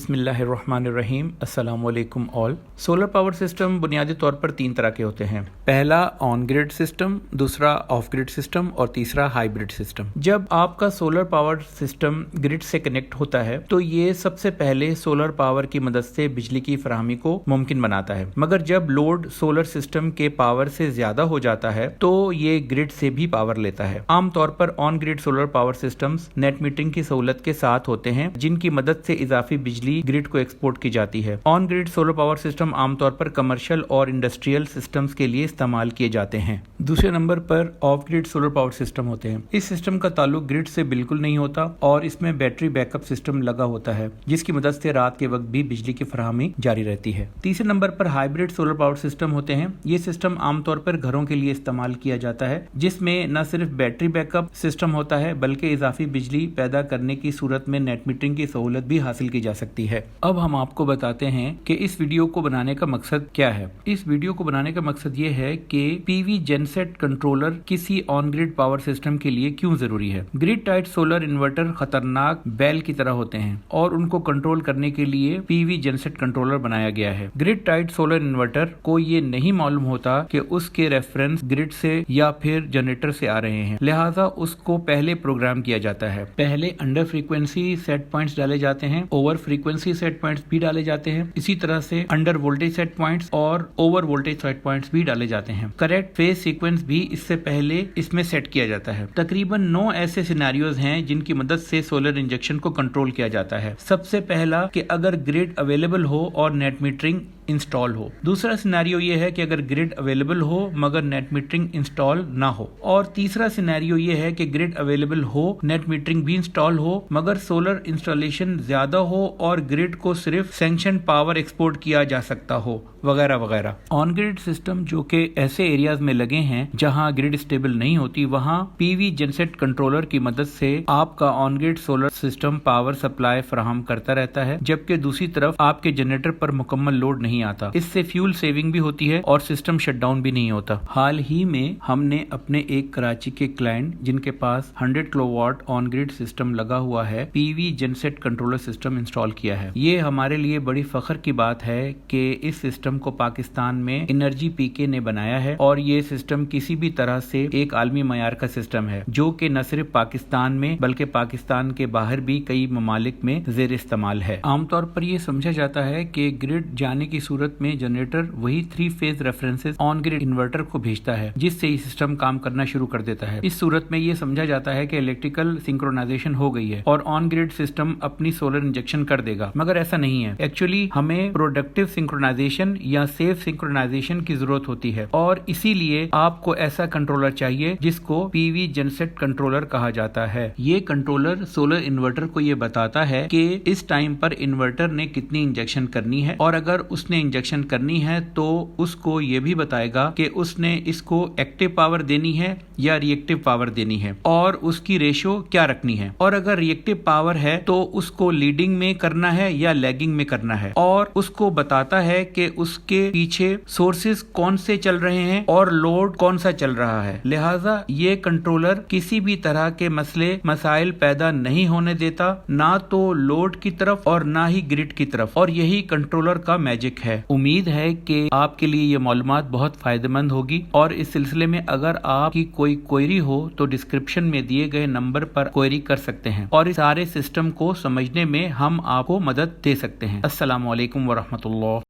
बिस्मिल्लाहिर्रहमानिर्रहीम। अस्सलाम वालेकुम ऑल। सोलर पावर सिस्टम बुनियादी तौर पर 3 तरह के होते हैं। पहला ऑन ग्रिड सिस्टम, दूसरा ऑफ ग्रिड सिस्टम और तीसरा हाइब्रिड सिस्टम। जब आपका सोलर पावर सिस्टम ग्रिड से कनेक्ट होता है तो ये सबसे पहले सोलर पावर की मदद से बिजली की फराहमी को मुमकिन बनाता है, मगर जब लोड सोलर सिस्टम के पावर से ज्यादा हो जाता है तो ये ग्रिड से भी पावर लेता है। आमतौर पर on grid solar power systems net metering की सहूलत के साथ होते हैं, जिनकी मदद से इजाफी बिजली ग्रिड को एक्सपोर्ट की जाती है। On grid solar power system आमतौर पर कमर्शियल और इंडस्ट्रियल सिस्टम्स के लिए इस्तेमाल किए जाते हैं। दूसरे नंबर पर of grid solar power system होते हैं। इस सिस्टम का ताल्लुक ग्रिड से बिल्कुल नहीं होता और इसमें बैटरी बैकअप सिस्टम लगा होता है, जिसकी मदद से रात के वक्त भी बिजली की फराहमी जारी रहती है। तीसरे नंबर पर हाइब्रिड सोलर पावर सिस्टम होते हैं। ये सिस्टम आमतौर पर घरों के लिए इस्तेमाल किया जाता है, जिसमें न सिर्फ बैटरी बैकअप सिस्टम होता है बल्कि इजाफी बिजली पैदा करने की सूरत में नेट मीटरिंग की सहूलत भी हासिल की जा सकती है। अब हम आपको बताते हैं कि इस वीडियो को बनाने का मकसद क्या है। इस वीडियो को बनाने का मकसद ये है कि पीवी जेनसेट कंट्रोलर किसी ऑन ग्रिड पावर सिस्टम के लिए क्यों जरूरी है। ग्रिड टाइड सोलर इन्वर्टर खतरनाक बैल की तरह होते हैं और उनको कंट्रोल करने के लिए पीवी जेनसेट कंट्रोलर बनाया गया है। ग्रिड टाइड सोलर इन्वर्टर को ये नहीं मालूम होता कि उसके रेफरेंस ग्रिड से या फिर जनरेटर से आ रहे हैं, लिहाजा उसको पहले प्रोग्राम किया जाता है। पहले अंडर फ्रीक्वेंसी सेट पॉइंट्स डाले जाते हैं, ओवर फ्रीक्वेंसी सेट पॉइंट्स भी डाले जाते हैं, इसी तरह से अंडर वोल्टेज सेट पॉइंट्स और ओवर वोल्टेज सेट पॉइंट्स भी डाले जाते हैं। करेक्ट फेज सीक्वेंस भी इससे पहले इसमें सेट किया जाता है। तकरीबन 9 ऐसे सिनेरियोज हैं जिनकी मदद से सोलर इंजेक्शन को कंट्रोल किया जाता है। सबसे पहला कि अगर ग्रिड अवेलेबल हो और नेट मीटरिंग इंस्टॉल हो। दूसरा सिनेरियो ये है कि अगर ग्रिड अवेलेबल हो मगर नेट मीटरिंग इंस्टॉल ना हो। और तीसरा सिनेरियो ये है कि ग्रिड अवेलेबल हो, नेट मीटरिंग भी इंस्टॉल हो, मगर सोलर इंस्टॉलेशन ज्यादा हो और ग्रिड को सिर्फ सैंक्शन पावर एक्सपोर्ट किया जा सकता हो, वगैरह वगैरह। ऑन ग्रिड सिस्टम जो कि ऐसे एरियाज में लगे हैं जहां ग्रिड स्टेबल नहीं होती, वहां पीवी जेनसेट कंट्रोलर की मदद से आपका on grid solar system power supply फराहम करता रहता है, जबकि दूसरी तरफ आपके जनरेटर पर मुकम्मल लोड नहीं आता। इससे फ्यूल सेविंग भी होती है और सिस्टम शटडाउन भी नहीं होता। हाल ही में हमने अपने एक कराची के क्लाइंट जिनके पास 100 किलोवाट ऑन ग्रिड सिस्टम लगा हुआ है, PV genset controller system install किया है। ये हमारे लिए बड़ी फख्र की बात है कि इस सिस्टम को पाकिस्तान में एनर्जी पीके ने बनाया है और ये सिस्टम किसी भी तरह से एक आलमी मयार का सिस्टम है, जो कि न सिर्फ पाकिस्तान में बल्कि पाकिस्तान के बाहर भी कई ममालिक में जेर इस्तेमाल है। आमतौर पर यह समझा जाता है कि ग्रिड जाने की सूरत में जनरेटर वही 3 phase references on grid inverter को भेजता है, जिससे ये सिस्टम काम करना शुरू कर देता है। इस सूरत में ये समझा जाता है कि इलेक्ट्रिकल सिंक्रोनाइजेशन हो गई है और ऑन ग्रिड सिस्टम अपनी सोलर इंजेक्शन कर देगा, मगर ऐसा नहीं है। एक्चुअली हमें प्रोडक्टिव सिंक्रोनाइजेशन या सेफ सिंक्रोनाइजेशन की जरूरत होती है और इसीलिए आपको ऐसा कंट्रोलर चाहिए जिसको पीवी जेनसेट कंट्रोलर कहा जाता है। ये कंट्रोलर सोलर इन्वर्टर को ये बताता है कि इस टाइम पर इन्वर्टर ने कितनी इंजेक्शन करनी है और अगर उसने इंजेक्शन करनी है तो उसको ये भी बताएगा कि उसने इसको एक्टिव पावर देनी है या रिएक्टिव पावर देनी है और उसकी रेशो क्या रखनी है, और अगर रिएक्टिव पावर है तो उसको लीडिंग में करना है या लैगिंग में करना है, और उसको बताता है कि उसके पीछे सोर्सेज कौन से चल रहे हैं और लोड कौन सा चल रहा है। लिहाजा ये कंट्रोलर किसी भी तरह के मसाइल पैदा नहीं होने देता, ना तो लोड की तरफ और ना ही ग्रिड की तरफ, और यही कंट्रोलर का मैजिक है। उम्मीद है कि आपके लिए ये मालूमात बहुत फायदेमंद होगी और इस सिलसिले में अगर आपकी कोई क्वेरी हो तो डिस्क्रिप्शन में दिए गए नंबर पर क्वेरी कर सकते हैं और इस सारे सिस्टम को समझने में हम आपको मदद दे सकते हैं। अस्सलाम वालेकुम व रहमतुल्लाह।